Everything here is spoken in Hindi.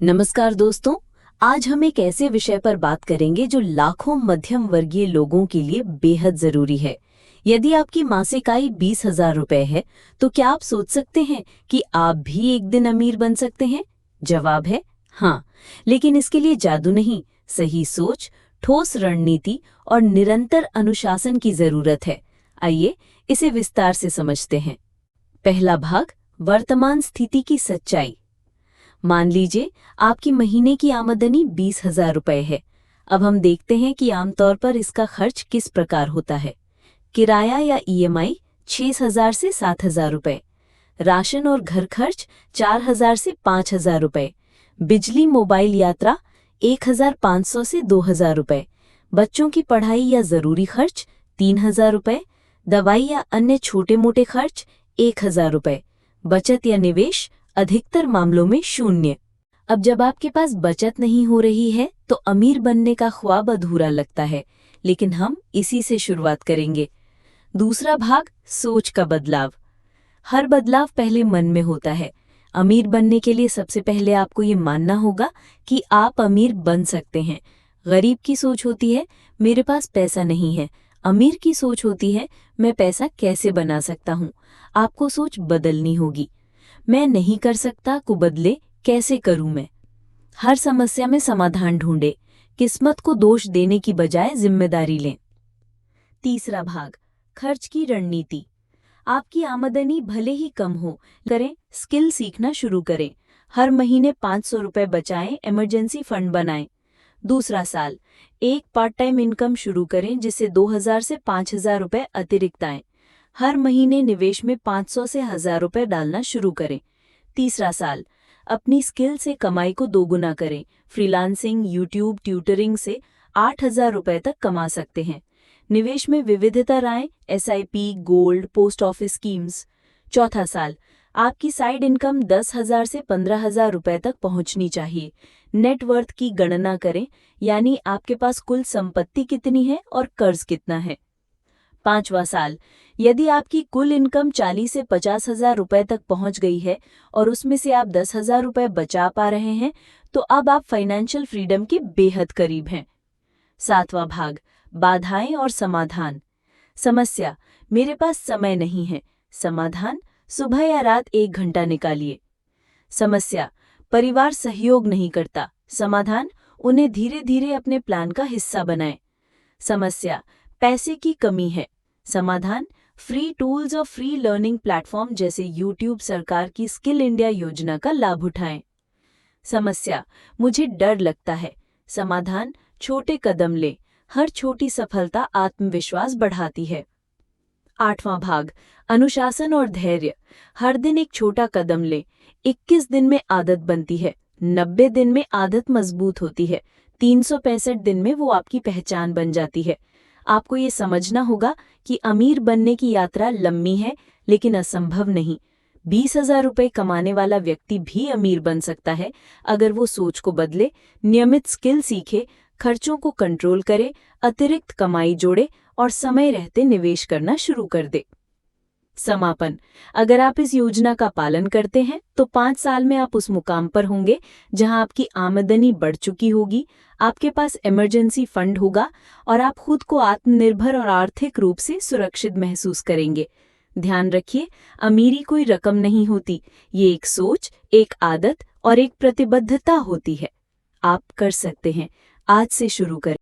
नमस्कार दोस्तों, आज हम एक ऐसे विषय पर बात करेंगे जो लाखों मध्यम वर्गीय लोगों के लिए बेहद जरूरी है। यदि आपकी मासिक आय 20,000 रुपए है, तो क्या आप सोच सकते हैं कि आप भी एक दिन अमीर बन सकते हैं? जवाब है हाँ, लेकिन इसके लिए जादू नहीं, सही सोच, ठोस रणनीति और निरंतर अनुशासन की जरूरत है। आइए इसे विस्तार से समझते हैं। पहला भाग, वर्तमान स्थिति की सच्चाई। मान लीजिए आपकी महीने की आमदनी 20,000 रुपए है। अब हम देखते हैं कि आमतौर पर इसका खर्च किस प्रकार होता है। किराया या ईएमआई 6,000 से 7,000 रुपए, राशन और घर खर्च 4,000 से 5,000 रुपए, बिजली मोबाइल यात्रा 1,500 से 2,000 रुपए, बच्चों की पढ़ाई या जरूरी खर्च 3,000 रुपए, दवाई या अन्य छोटे मोटे खर्च 1,000 रुपए, बचत या निवेश अधिकतर मामलों में शून्य। अब जब आपके पास बचत नहीं हो रही है तो अमीर बनने का ख्वाब अधूरा लगता है, लेकिन हम इसी से शुरुआत करेंगे। दूसरा भाग, सोच का बदलाव। हर बदलाव पहले मन में होता है। अमीर बनने के लिए सबसे पहले आपको ये मानना होगा कि आप अमीर बन सकते हैं। गरीब की सोच होती है मेरे पास पैसा नहीं है, अमीर की सोच होती है मैं पैसा कैसे बना सकता हूँ। आपको सोच बदलनी होगी। मैं नहीं कर सकता को बदले कैसे करूं मैं। हर समस्या में समाधान ढूंढे, किस्मत को दोष देने की बजाय जिम्मेदारी लें। तीसरा भाग, खर्च की रणनीति। आपकी आमदनी भले ही कम हो, करें स्किल सीखना शुरू करें। हर महीने 500 रुपए बचाएं, इमरजेंसी फंड बनाएं। दूसरा साल, एक पार्ट टाइम इनकम शुरू करें जिससे 2,000 से 5,000 रुपए अतिरिक्त आएं। हर महीने निवेश में 500 से 1,000 रुपए डालना शुरू करें। तीसरा साल, अपनी स्किल से कमाई को दोगुना करें। फ्रीलांसिंग, यूट्यूब, ट्यूटरिंग से 8,000 रुपए तक कमा सकते हैं। निवेश में विविधता लाएं, SIP, gold, post office schemes. चौथा साल, आपकी साइड इनकम 10,000 से 15,000 रुपए तक पहुंचनी चाहिए। नेटवर्थ की गणना करें, यानी आपके पास कुल संपत्ति कितनी है और कर्ज कितना है। पांचवा साल, यदि आपकी कुल इनकम 40 से 50,000 रुपए तक पहुंच गई है और उसमें से आप 10,000 रुपए बचा पा रहे हैं, तो अब आप फाइनेंशियल फ्रीडम के बेहद करीब हैं। सातवां भाग, बाधाएं और समाधान। समस्या, मेरे पास समय नहीं है। समाधान, सुबह या रात 1 घंटा निकालिए। समस्या, परिवार सहयोग नहीं करता। समाधान, उन्हें धीरे धीरे अपने प्लान का हिस्सा बनाएं। समस्या, पैसे की कमी है। समाधान, फ्री टूल्स और फ्री लर्निंग प्लेटफॉर्म जैसे यूट्यूब, सरकार की स्किल इंडिया योजना का लाभ उठाएं। समस्या, मुझे डर लगता है। समाधान, छोटे कदम लें। हर छोटी सफलता आत्मविश्वास बढ़ाती है। आठवां भाग, अनुशासन और धैर्य। हर दिन एक छोटा कदम लें। 21 दिन में आदत बनती है, 90 दिन में आदत मजबूत होती है, 365 दिन में वो आपकी पहचान बन जाती है। आपको ये समझना होगा कि अमीर बनने की यात्रा लंबी है, लेकिन असंभव नहीं। 20,000 रुपए कमाने वाला व्यक्ति भी अमीर बन सकता है अगर वो सोच को बदले, नियमित स्किल सीखे, खर्चों को कंट्रोल करे, अतिरिक्त कमाई जोड़े और समय रहते निवेश करना शुरू कर दे। समापन, अगर आप इस योजना का पालन करते हैं तो 5 साल में आप उस मुकाम पर होंगे जहां आपकी आमदनी बढ़ चुकी होगी, आपके पास इमरजेंसी फंड होगा और आप खुद को आत्मनिर्भर और आर्थिक रूप से सुरक्षित महसूस करेंगे। ध्यान रखिए, अमीरी कोई रकम नहीं होती, ये एक सोच, एक आदत और एक प्रतिबद्धता होती है। आप कर सकते हैं। आज से शुरू करें।